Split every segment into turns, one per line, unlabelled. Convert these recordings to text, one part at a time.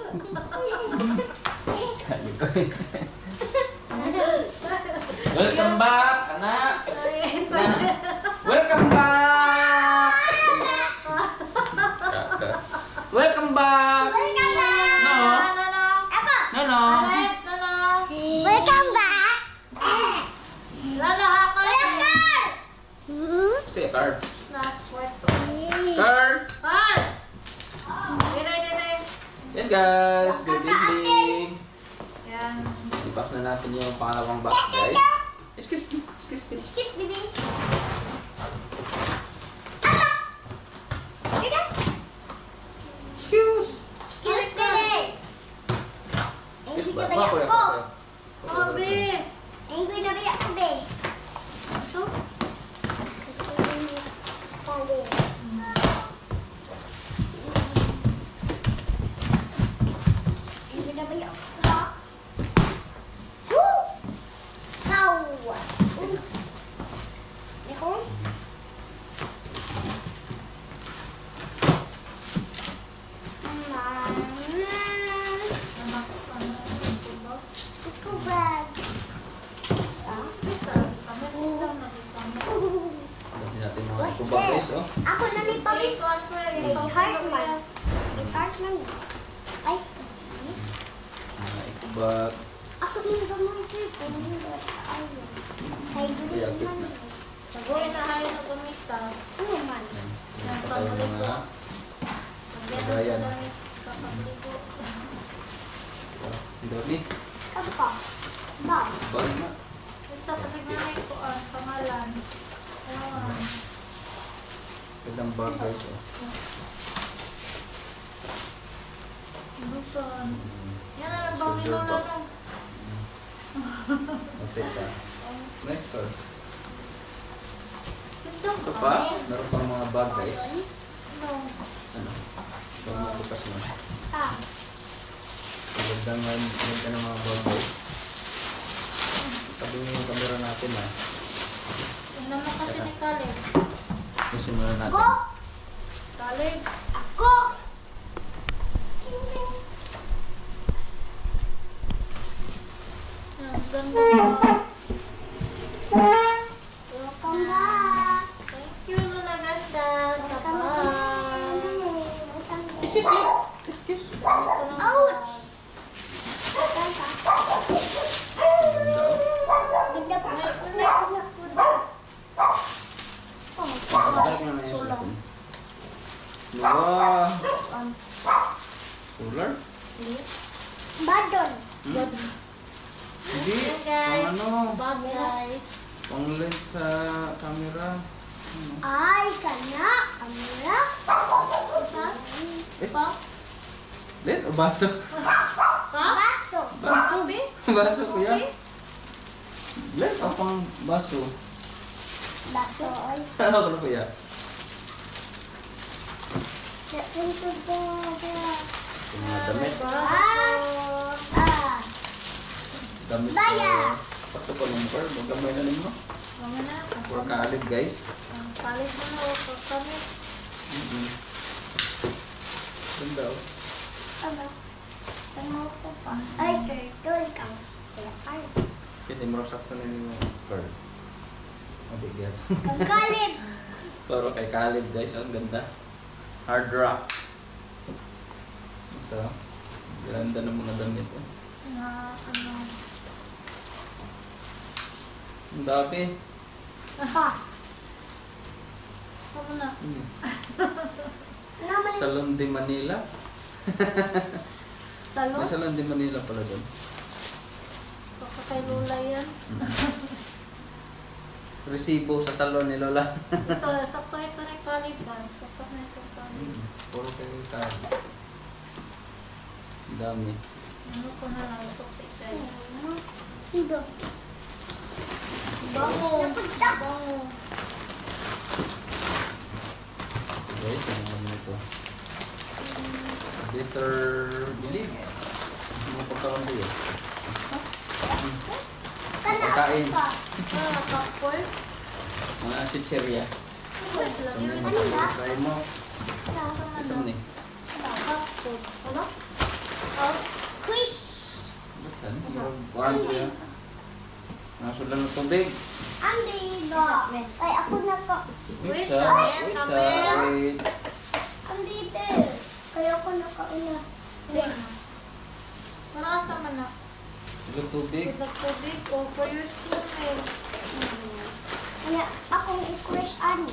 Welcome back, anak. Welcome back. Welcome back. No. No.
Welcome back.
Stay, card. Yan guys, good evening. I-box na natin yung pangalawang box guys. Excuse me.
Excuse me.
Excuse
Excuse
ba?
me.
Ako.
Angry na rin ako, be. Ito? Angry na ba yan? Woo! Pow! Eko? Eko bag.
Hindi natin mga kubag guys, oh.
Ako na may pabit. May heart man. May heart man. Ay.
Kubag.
Ako din ba mo ito? Ay,
Kaya
dito
cute
man.
na.
Ano man?
Yan pa tayo mga lagayan. Ang dami.
Apa? Ba?
Bag na. Gandang bag guys, oh. Okay ka. Nice card. Ito pa, meron pang mga bag guys. Ano? Ito mga bukas na. Gandang ganda ng mga bag guys. Sabi mo yung camera natin ha. Simulan natin.
Ako? Ako? Welcome back.
Excuse.
Ouch!
Ganda oh.
Ganda pa.
Balik na na yung sulat. Wow! Solar?
Badon.
Hindi. Pang ano? Pang lens sa camera.
Ay, kana. Amira.
Lens o baso?
Basto.
Baso kuya? Lens o pang baso?
Basto. Ay.
Ano ka na kuya?
Ito po.
Yung mga damit. Damit
Baya.
Pato pa ng car. Magamay na rin mo. For kaalib guys. Ganda oh.
Ano? Ano ko pa? Ay, turtle ka. Kaya kayo.
Hindi mo sakto na yung car. Mabigyan.
Pagkalib.
Pero kay Kalib guys, ang ganda. Hard rock. Ito. Ganda ng mga damit. Oh. Ang dami. Salon de Manila. May Salon de Manila pala doon.
Kay Lola yan.
Resibo sa salon ni Lola.
Ito, sakto ito na yung kaliban. Sakto na ito yung kaliban.
Puro kay Kalib. Ang dami.
Ano ko na lang ito guys.
Ito.
Bango.
Napunta.
Bango.
Guys, ano ito? Bitter believe. Ano pagkaon ko yun? Pagkain.
Popcorn.
Mga chicheria. Ano mo? Try mo. Ito ni.
Popcorn. Ano? Oh,
Quiz.
Batan? Kuhan siya. Nasulan ng tubig.
Ang bibo. Ay, ako na po.
Wait
Wait,
sa.
Camille,
Wait sa.
Camille.
Wait.
Ang bibo. Kaya ako nakauna.
sige. Para sa man na.
Sulan tubig.
Tubig o for your school eh.
Kaya akong i-quiz ano.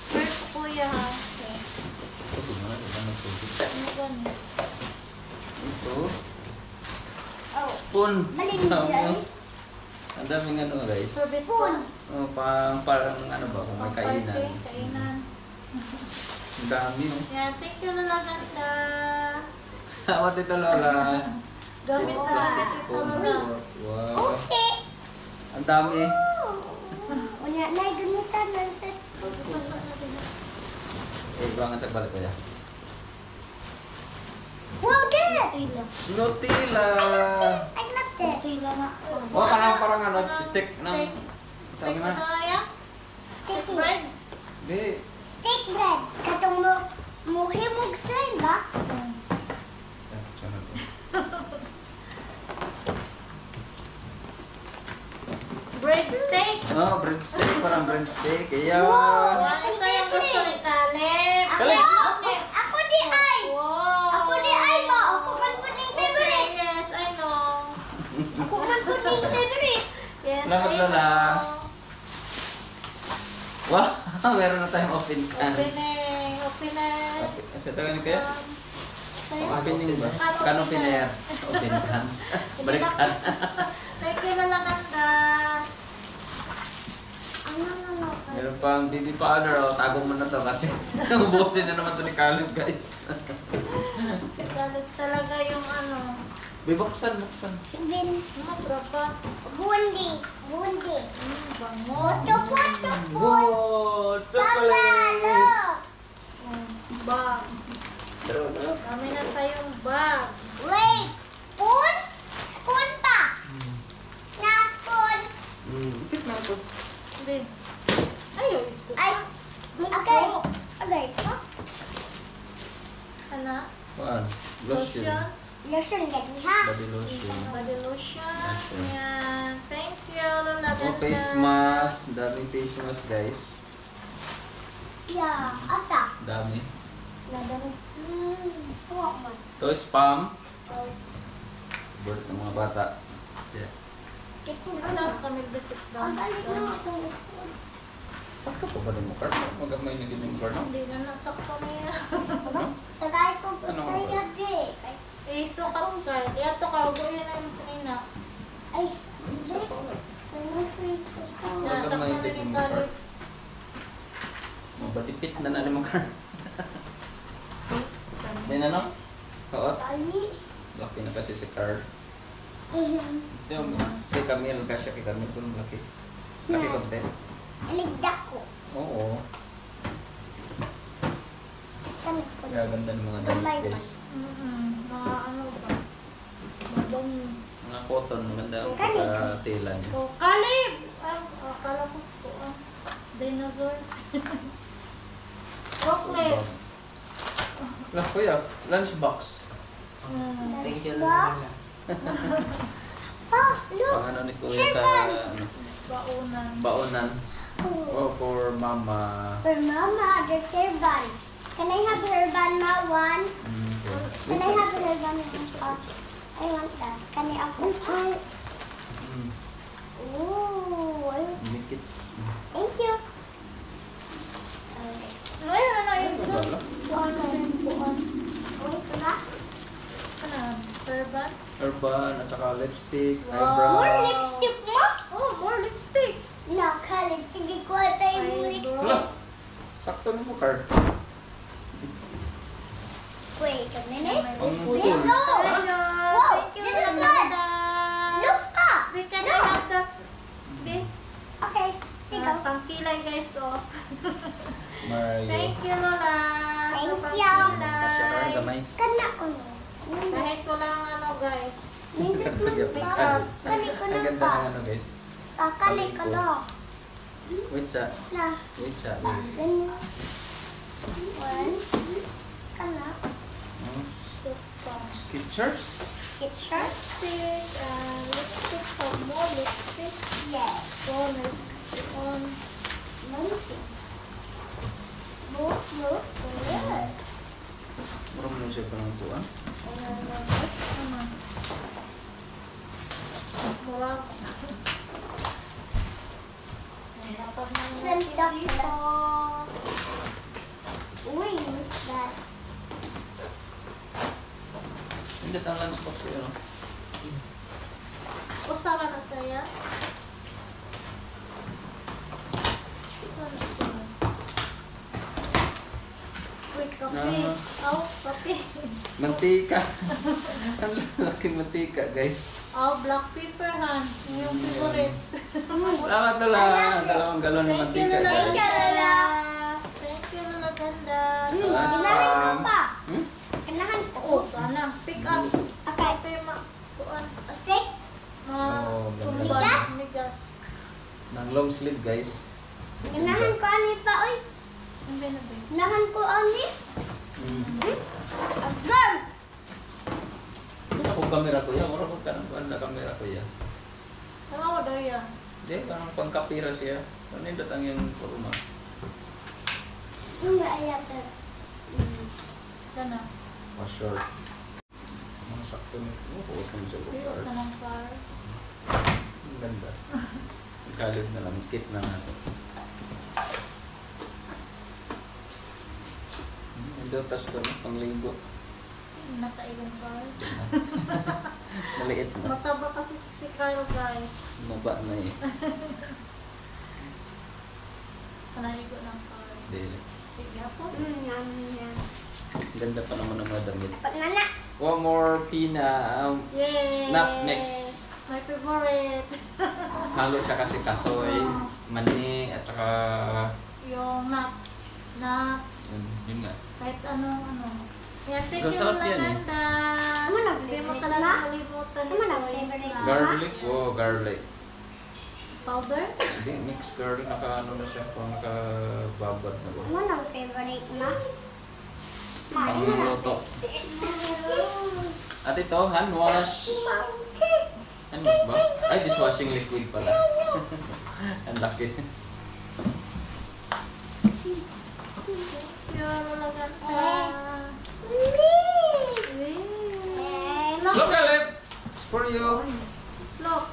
First kuya ha.
Ito, gumana. Sulan ng tubig.
Ano gani?
Ito.
Oh.
Spoon.
Alin yan?
Ang daming ano guys.
Service
Spoon.
Oh, parang ano ba, kung may kainan.
Kainan.
Ang dami, no?
Yan, thank you Lola ganda.
Sama Tito Lola.
Gamit na
Plastic
Tito
spoon.
Lola.
Wow.
Okay.
Ang dami.
Wala na gamitan natin.
Pagpasok natin.
Eh, buwangan sa balik ko ya.
Wow, Dad!
Tila.
Nutella.
I love that.
Tila na.
Oh, parang ano, stick ng...
Steak
Sabi
na
na.
ya? Steak
Sticky.
bread?
Di.
Steak bread. Katong mo, muhimog slime ba?
Bread steak?
Oh, bread steak. Parang bread steak. Iya.
Wow, ito yung gusto ni Talib.
Talib.
Ako di ay.
Wow.
Ako di ay ba? Ako man po ning favorite.
Yes, I know.
Ako man po ning favorite.
Yes,
Salamat,
I
Lola.
know.
Wah, meron na tayong open can.
Opening. Opening.
Sa tagal kaya? Opening ba? Kan opener. Open can. Balikan.
Thank you, Lola Ganda.
Ano.
Meron pang baby powder. Oh, tago mo na to kasi ubusin na naman to ni Caleb, guys.
Si Talib talaga yung ano.
Buksan.
Bin.
Mabra pa.
Bundi.
Bango.
Puto.
Wow, chocolate!
Papalo.
Bag.
Tara.
Kami na tayong bag.
Wait. Spoon? Spoon pa. Na spoon.
Ikit na to.
Hindi. Ayaw ito.
Ay. Okay. Okay.
Ano?
Kuan? Lotion.
Lotion gani ha?
Body lotion.
Body lotion.
Lotion.
Yan. Thank you, Lola
Oh,
Ganda.
face mask. Daming face mask, guys.
Yeah. Ata.
Dami.
Nadami. Huwag man.
To spam.
Oh.
Bird ng mga bata. Yeah.
Sit down kami, sit down.
Ang galing mo.
Saan ka pa ba rin mo, Carl? Magamay na din yung Carl, no?
Hindi na nasakto na yan.
Tagay ko gusto
Ano?
niya di.
Eh, sukat ka. Yato ka, ubuhin na yung sanina.
Ay. Hindi. Ano sweet ko.
Nasakto na ni Talib.
Mabadipit na na mo, Carl. May na, no? Oo.
Ali.
Laki na kasi si Carl. Yung si Camille kasi kay Camille kung laki. Laki konti.
Aligdak ko.
Oo.
Kami ko.
Kaya ganda ng mga damit, guys.
Mga ano ba? Madong.
Mga cotton, maganda ang
Ganito.
pagkatila niya.
Oh, Kalib! Akala ko po. Dinosaur. Chocolate.
Lah, kuya, lunchbox.
Thank you, Lola. Oh, look.
Pang ano ni kuya sa ano,
Baunan.
baonan.
Oh.
Oh, for mama.
For Mama, the turban. Can I have turban, Ma? One. Can I have turban? I want that. Can I have one? Ooh.
Mikit.
Thank you.
Ay, ano yun?
Wala.
Buwan na yung buwan.
Wait, diba?
Ano? Turban?
Urban, at saka lipstick,
Wow.
eyebrow.
More lipstick mo?
Oh, more lipstick.
No, Khalid. Sige ko tayo mo.
Wala. Sakto na mo, card.
Wait a minute.
Ang
This
school.
is so.
Hello.
Wow,
Thank you,
this is
Lola
good.
Ganda.
Look up.
We can have that. This.
Okay. Here you go.
Pangkilay guys, oh.
Mario.
Thank you, Lola.
Thank
Sa
you.
Kasya ka,
pangkilay.
gamay.
Kana ko na.
Kahit ko lang ano guys.
Nindot
Sakto
man
yun.
pa. Kali ko
Ang
na
ganda
pa.
ng ano, guys.
Kali ko na.
Wait sa,
Na.
wait sa.
Ganyan. One. Kana.
Hmm.
Super.
Skechers.
Skechers.
Lipstick, lipstick for more lipstick.
Yes.
On.
Look. Good.
Murah mo siya pa ng tuwan.
Ano? Mura. Dapat na
Ganda pala. Uy, what's that?
Hindi ang lunchbox yun. No?
Usara na saya. Usara na saya. Wait, kape. Oh, kape.
Mantika. Ang laking mantika, guys.
Oh, black pepper, han. Yung favorite.
Salamat na lang. 2 galon ng
Thank you,
mantika,
Lola
guys.
Ganda. Thank you, Lola Ganda.
Salamat.
Ganahan ko pa.
Hmm?
Ganahan ko.
Oh, sana. Pick up.
Okay.
Kape, kuan.
Stick.
Oh, ganda.
Tumban. Migas.
Nang long sleeve, guys.
Ganahan ko ani pa, oy.
Hindi na ba?
Ganahan ko ani. Agam.
Ako kamera ko yan. Mura ko ka ng kamera ko yan.
Tama ko daw yan.
Hindi, parang pangkapira siya. Ano yung datang yung forma?
Ano ayat?
Sana.
Pa-short. Mga sakto nito. Huwag mo siya
Tuyo ka
bukar.
ng car.
Ang ganda. Galit na lang. Kit na nga ito. Ito, tas ito, pangligo.
Nataigang car.
Maliit na.
Mataba kasi si Carl, guys.
Maba na eh.
Panaligo ng car.
Dili.
Sige po.
Ganda pa naman ng mga damit.
Pagnanak.
One more pina.
Yay!
Nut mix.
My favorite.
Halo siya kasi kasoy, mani, at saka...
Yung nuts. Nuts.
Yun nga.
Kahit ano. Yan, thank you,
Masarap yan eh.
Laganda.
Ano na
Hindi mo
favorite
talaga
na?
kalimutan
Ano na
ito,
favorite
Isla.
na?
Garlic. Oh, garlic.
Powder?
Hindi, mixed garlic. Naka-ano na siya. Kung naka-babad na ba.
Ano na favorite na?
Pangluto. At ito, hand wash. Hand wash ba? Ay, dishwashing liquid pala. Ang laki.
Yun, Laganda.
Look, Alep! It's for you.
Look.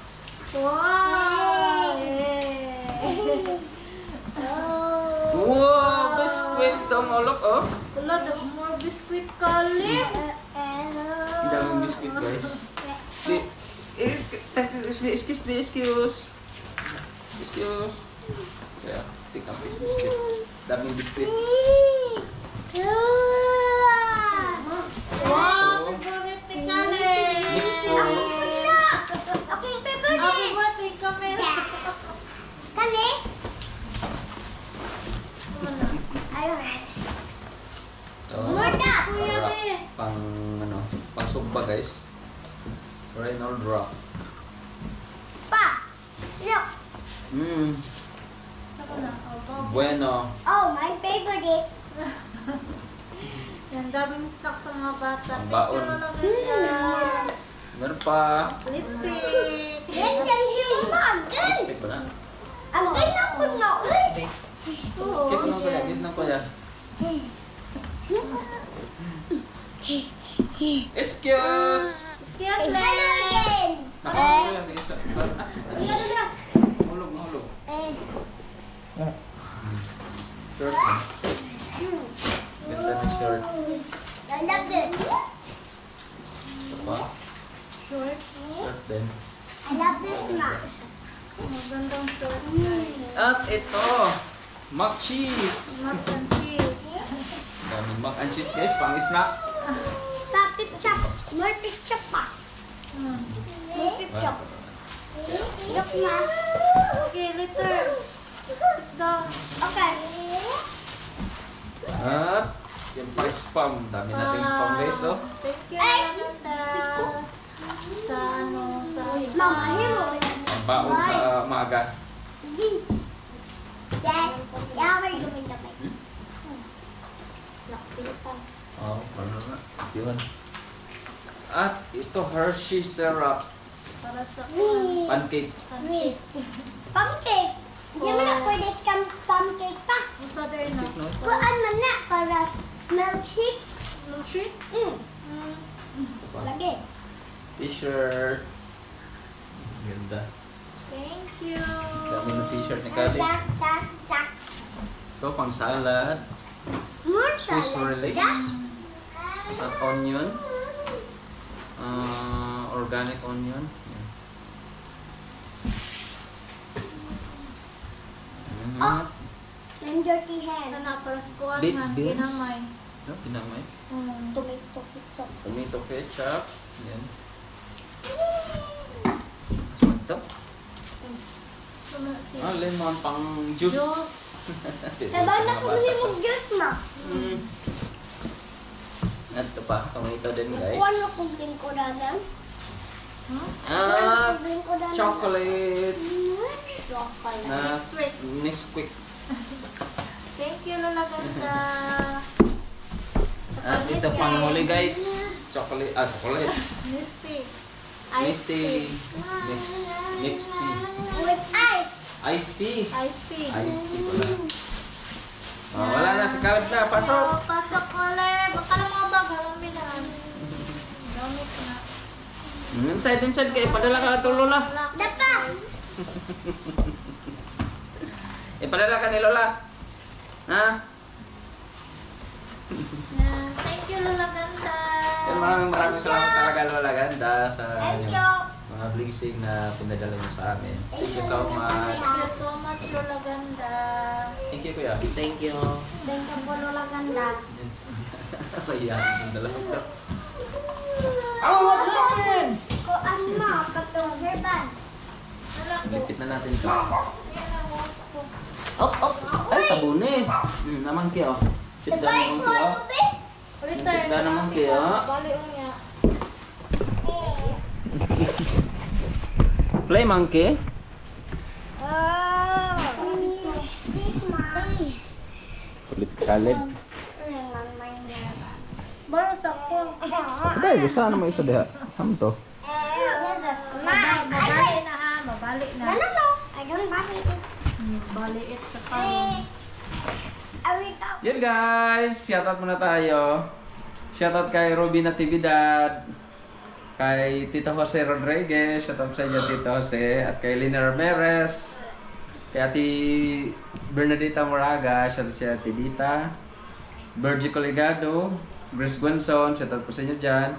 Wow! Yay!
Wow! Biscuit daw mo, look, oh.
Wala, more biscuit kalip.
Ang daming biscuit, guys. Excuse me. Yeah, pick up this biscuit. Daming biscuit.
Wow! Favorite ni Kale!
Mix for...
Akong favorite.
Happy birthday, Camille!
Kani?
Wala.
Ayun.
More
that.
Kuya, be.
Pang sugba, guys. Reynolds Rock.
Pa. Look.
Ako na. Oh,
Bueno.
Oh, my favorite.
Yan, daming stock sa mga bata.
Ang
Thank
baon.
you, Lola Ganda.
Meron pa.
Lipstick.
Yan yung himagan.
Lipstick ba na?
Ang ganda ko na.
Hindi.
Oo.
Kip ng kuya, kip ng kuya. Excuse!
Excuse me.
Nakakaya, di isa. Mahulog. Shirt na. Ganda ng shirt.
I love this.
Ito pa.
Short.
Shirt din.
I love this much.
Magandang short, guys.
At ito, mac cheese.
Mac and cheese.
Daming mac and cheese, guys, pang snack.
Papi chop. More picture pa. More picture. Look ma.
Okay, later. Sit down.
Okay.
At yung pang spam. Dami nating spam, guys, oh.
Thank you, Ganda. Sa
Mama, hero.
Ang baon sa maaga.
Dad, yeah, we're doing the mic. Nakita.
Oh, ano na. Yun. At ito, Hershey syrup.
Para sa
Me.
Pancake.
pancake.
Pancake. Hindi mo na pwede kang pancake pa.
Gusto din na.
No?
Kuan man na para milkshake.
Milkshake?
Mm.
Ito pa.
Lagi.
T-shirt. Ganda.
Thank you.
Dami ng t-shirt ni Kali.
Tak, tak, tak.
Ito, pang salad.
More
Swiss
salad.
relish. At onion. Organic onion. Yan.
Oh. Yung dirty hand.
Ano, para sa kuwan
Baked
nga,
beans.
ginamay.
No, pinamay.
Tomato ketchup.
Tomato ketchup. Yan. Ano ito?
Sumasin.
Lemon pang juice.
Juice.
Diba na kumuhin mong juice ma?
Mm. At ito pa, tomato din guys.
Kuwan mo kung lingkodagan.
Huh?
At
Lingkodagan.
chocolate.
Chocolate.
Na
Next week.
Nesquik.
Thank you, Lola Ganda.
At ito pang huli guys. Chocolate. Chocolate.
Misty.
Iced tea. Mixed tea.
With ice.
Iced tea.
Iced tea.
Iced tea pala. Oh, wala na, si Caleb na. Pasok.
Pasok ulit. Baka lang mga bag. Alam mo na. Gamit na.
Inside kayo. Padala ka ito, Lola.
Dapa.
Ipadala ka ni Lola. Ha?
Thank you, Lola Ganda.
Yan, maraming salamat talaga, Lola Ganda, sa
Thank
yung
you.
mga blessing na pinadala mo sa amin. Thank you so much.
Thank you so much, Lola Ganda.
Thank you, Kuya. Thank you.
Thank you po Lola Ganda.
Yes. Saya yung dalawa.
Oh, what's happening? Kuan mo, katong herban.
Lipit na natin ito.
Ayan na, walk ko.
Op! Ay, tabuni. Naman kayo. Sit down
Sabay
naman
ko
kayo.
ano be?
Return
Sit down naman kayo.
Bali o niya.
Play monkey.
Oh.
Kulit Caleb.
Baro sa ko.
Dahil, gusto naman isa diha. Ham to.
Mabali na ha. Mabali na.
I don't bother it.
Bali it sa karon.
Yan guys, shoutout muna tayo. Shoutout kay Ruby Natividad, kay Tito Jose Rodriguez, shoutout sa inyo Tito Jose, at kay Lina Ramirez, kay Ati Bernadita Moraga, shoutout sa Ati Dita, Bergie Coligado, Grace Gwenson, shoutout po sa inyo dyan,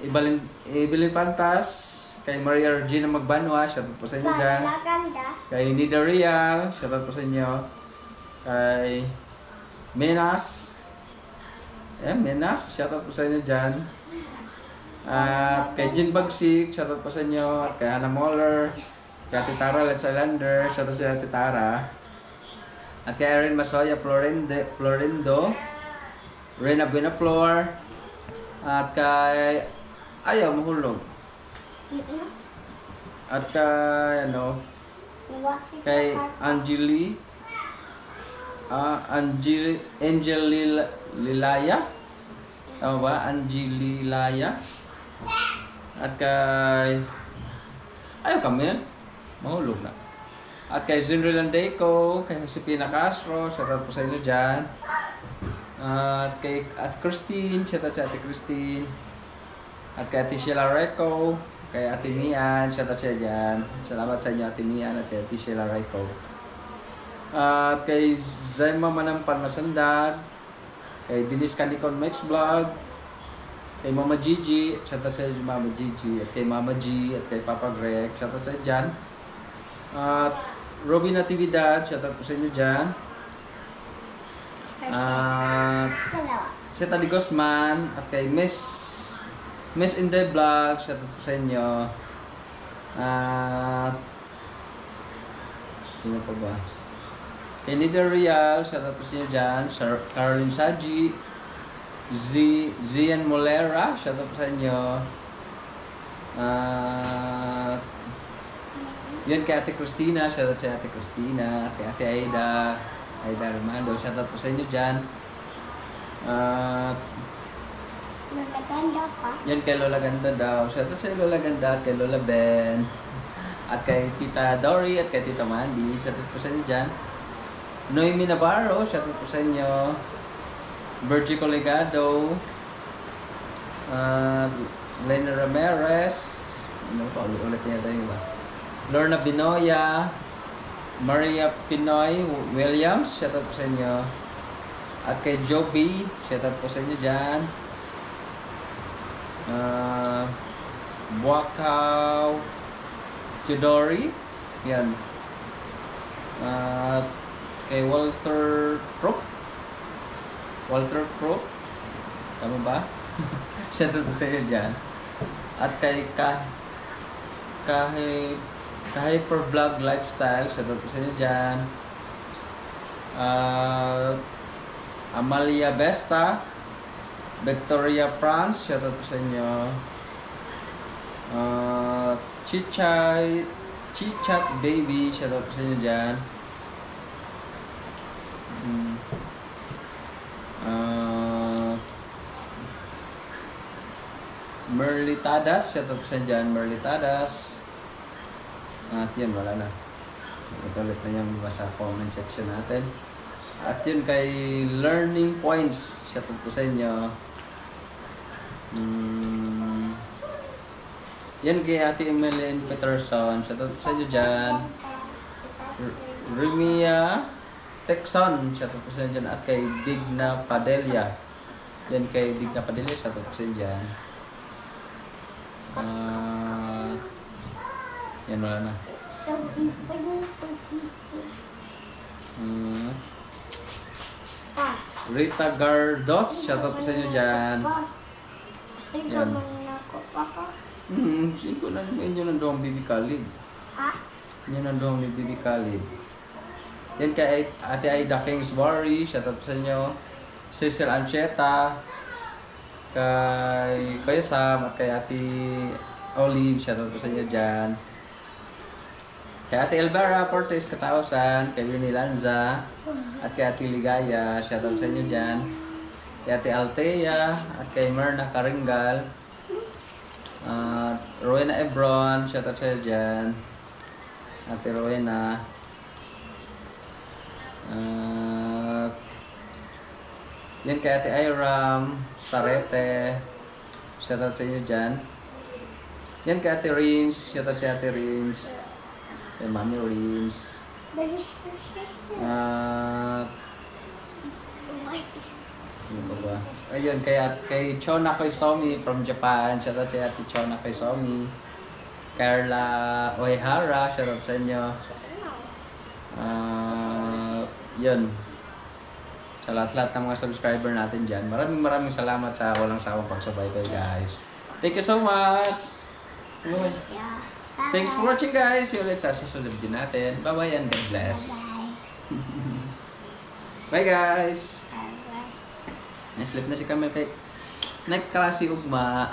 Evelyn Pantas, kay Maria Regina Magbanwa, shoutout po sa inyo dyan, kay Nida Real, shoutout po sa inyo, kay Menas. Menas, shoutout po sa inyo dyan. At kay Jin Bagsik, shoutout po sa inyo. At kay Hannah Moller, kay Ate Tara Letchalander, shoutout sa Ate Tara. At kay Erin Masoya Florindo, Reyna Buenaflor, at kay Ayaw Mahulog. At kay kay Angel Lilaya. Tama ba? Angelilaya. At kay ayaw kami yan. Mahulog na. At kay Zinri Landeco, kay Josepina Castro, shoutout po sa inyo dyan. At kay Christine, shoutout sa Ate Christine. At kay Ate Sheila Reco, kay Ate Mian, shoutout sa dyan. Salamat sa inyo Ate Mian at kay Ate Sheila Reco. At kay Zaima Manampan Masandag, kay Denise Canicon Mix Vlog, kay Mama Gigi, shoutout sa Mama Gigi, at kay Mama G, at kay Papa Greg, shoutout sa dyan. At Ruby Natividad, shoutout po sa inyo dyan. At si Tadi Guzman, at kay Miss Inday Vlog, shoutout po sa inyo. At sino pa ba? Kay Nida Real, shoutout po sa inyo dyan. Caroline Saji, Zian Molera, shoutout po sa inyo. Yan kay Ate Christina, shoutout sa Ate Christina. Kay Ate Aida Armando, shoutout po sa inyo dyan.
Magaganda pa.
Yan kay Lola Ganda daw. Shoutout sa Lola Ganda at kay Lola Ben. At kay Tita Dory at kay Tita Mandy. Shoutout po sa inyo dyan. Noemi Navarro. Shoutout po sa inyo. Virgie Colegado. Lena Ramirez. Ano pa? Ulit niya tayo ba? Lorna Binoya. Maria Pinoy Williams. Shoutout po sa inyo. At kay Joby. Shoutout po sa inyo dyan. Buakaw Chidori. Yan. Kay Walter Crook. Tama ba? Shoutout po sa inyo dyan. At kay Hyper Vlog Lifestyle. Shoutout po sa inyo dyan. Amalia Besta. Victoria France, shoutout po sa inyo. Chichat Baby, shoutout po sa inyo dyan. Merlitadas, shoutout po sa inyo dyan. Merlitadas. At yun, wala na. Itulit na yung sa comment section natin. At yun kay Learning Points, shoutout po sa inyo. Yan kay Ate Emeline Peterson, shoutout po sa inyo dyan. Rimia Texon, shoutout po sa inyo dyan. At kay Digna Padilla. Yan kay Digna Padilla, shoutout po sa inyo dyan. Yan, wala na. Rita Gardos, shoutout po sa inyo dyan. Yan. Siko na inyo ng doong Bibi Khalid.
Ha?
Inyo ng doong ni Bibi Khalid. Yan kay Ate Aida Kingsbury, shoutout po sa inyo. Cecil Ancheta. Kay Kuya Sam at kay Ate Olive, shoutout po sa inyo dyan. Kay Ate Elvira Portes Katausan, kay Winnie Lanza, at kay Ate Ligaya, shoutout sa inyo dyan. Kay Ate Altea, at kay Myrna Karingal, Rowena Ebron, shoutout sa inyo dyan. Ate Rowena. Yan kay Ate Iram Sarete, shoutout sa inyo dyan. Yan kay Ate Rins, shoutout sa Ate Rins. Kay Mami Rins. Ano ba ba? Ayun, kay Chona Koisomi from Japan. Shoutout sa Ate Chona Koisomi. Carla Oihara, shoutout sa inyo. Yun. Sa lahat-lahat ng mga subscriber natin dyan. Maraming salamat sa walang sawang pagsubaybay, guys. Thank you so much!
Yeah.
Thanks for watching, guys. See you ulit sa susunod din natin. Bye-bye and God bless. Bye, guys!
Bye.
Naslip na si Camel kay nagklase ugma.